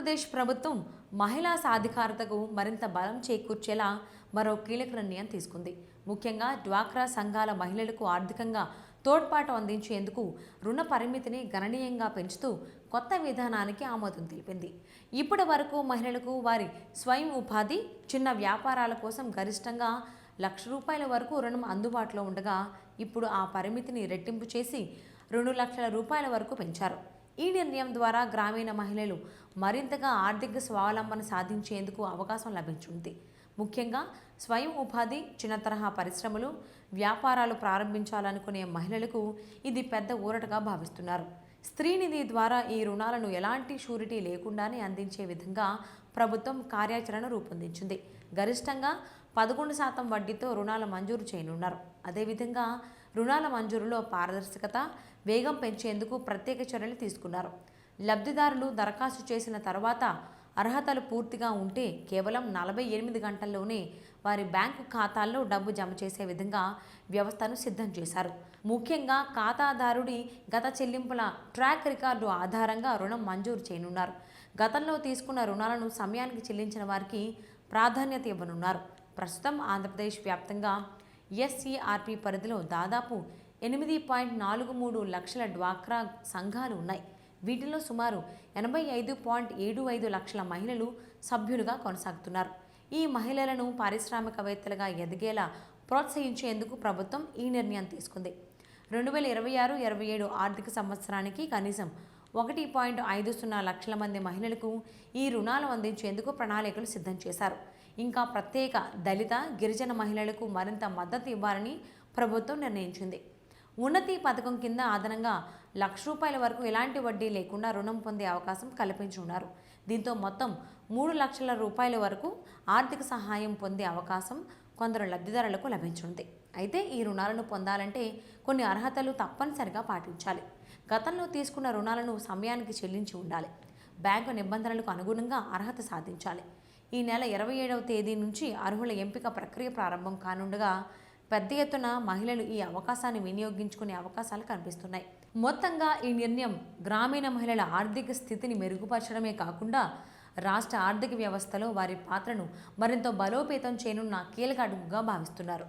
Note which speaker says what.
Speaker 1: ఆంధ్రప్రదేశ్ ప్రభుత్వం మహిళా సాధికారతకు మరింత బలం చేకూర్చేలా మరో కీలక నిర్ణయం తీసుకుంది. ముఖ్యంగా డ్వాక్రా సంఘాల మహిళలకు ఆర్థికంగా తోడ్పాటు అందించేందుకు రుణ పరిమితిని గణనీయంగా పెంచుతూ కొత్త విధానానికి ఆమోదం తెలిపింది. ఇప్పటి వరకు మహిళలకు వారి స్వయం ఉపాధి, చిన్న వ్యాపారాల కోసం గరిష్టంగా ₹1,00,000 వరకు రుణం అందుబాటులో ఉండగా ఇప్పుడు ఆ పరిమితిని రెట్టింపు చేసి ₹2,00,000 వరకు పెంచారు. ఈ నిర్ణయం ద్వారా గ్రామీణ మహిళలు మరింతగా ఆర్థిక స్వావలంబన సాధించేందుకు అవకాశం లభించింది. ముఖ్యంగా స్వయం ఉపాధి, చిన్న తరహా పరిశ్రమలు, వ్యాపారాలు ప్రారంభించాలనుకునే మహిళలకు ఇది పెద్ద ఊరటగా భావిస్తున్నారు. స్త్రీనిధి ద్వారా ఈ రుణాలను ఎలాంటి షూరిటీ లేకుండానే అందించే విధంగా ప్రభుత్వం కార్యాచరణ రూపొందించింది. గరిష్టంగా 11% వడ్డీతో రుణాలు మంజూరు చేయనున్నారు. అదేవిధంగా రుణాల మంజూరులో పారదర్శకత, వేగం పెంచేందుకు ప్రత్యేక చర్యలు తీసుకున్నారు. లబ్ధిదారులు దరఖాస్తు చేసిన తర్వాత అర్హతలు పూర్తిగా ఉంటే కేవలం 48 గంటల్లోనే వారి బ్యాంకు ఖాతాల్లో డబ్బు జమ చేసే విధంగా వ్యవస్థను సిద్ధం చేశారు. ముఖ్యంగా ఖాతాదారుడి గత చెల్లింపుల ట్రాక్ రికార్డు ఆధారంగా రుణం మంజూరు చేయనున్నారు. గతంలో తీసుకున్న రుణాలను సమయానికి చెల్లించిన వారికి ప్రాధాన్యత ఇవ్వనున్నారు. ప్రస్తుతం ఆంధ్రప్రదేశ్ వ్యాప్తంగా ఎస్సీఆర్పీ పరిధిలో దాదాపు 8.43 లక్షల డ్వాక్రా సంఘాలు ఉన్నాయి. వీటిలో సుమారు 85.75 లక్షల మహిళలు సభ్యులుగా కొనసాగుతున్నారు. ఈ మహిళలను పారిశ్రామికవేత్తలుగా ఎదిగేలా ప్రోత్సహించేందుకు ప్రభుత్వం ఈ నిర్ణయం తీసుకుంది. 2026-27 ఆర్థిక సంవత్సరానికి కనీసం 1.50 లక్షల మంది మహిళలకు ఈ రుణాలు అందించేందుకు ప్రణాళికలు సిద్ధం చేశారు. ఇంకా ప్రత్యేక దళిత, గిరిజన మహిళలకు మరింత మద్దతు ఇవ్వాలని ప్రభుత్వం నిర్ణయించింది. ఉన్నతి పథకం కింద అదనంగా ₹1,00,000 వరకు ఎలాంటి వడ్డీ లేకుండా రుణం పొందే అవకాశం కల్పించనున్నారు. దీంతో మొత్తం ₹3 లక్షల వరకు ఆర్థిక సహాయం పొందే అవకాశం కొందరు లబ్ధిదారులకు లభించనుంది. అయితే ఈ రుణాలను పొందాలంటే కొన్ని అర్హతలు తప్పనిసరిగా పాటించాలి. గతంలో తీసుకున్న రుణాలను సమయానికి చెల్లించి ఉండాలి. బ్యాంకు నిబంధనలకు అనుగుణంగా అర్హత సాధించాలి. ఈ నెల 27వ తేదీ నుంచి అర్హుల ఎంపిక ప్రక్రియ ప్రారంభం కానుండగా పెద్ద ఎత్తున మహిళలు ఈ అవకాశాన్ని వినియోగించుకునే అవకాశాలు కనిపిస్తున్నాయి. మొత్తంగా ఈ నిర్ణయం గ్రామీణ మహిళల ఆర్థిక స్థితిని మెరుగుపరచడమే కాకుండా రాష్ట్ర ఆర్థిక వ్యవస్థలో వారి పాత్రను మరింత బలోపేతం చేయనున్న కీలక అడుగుగా భావిస్తున్నారు.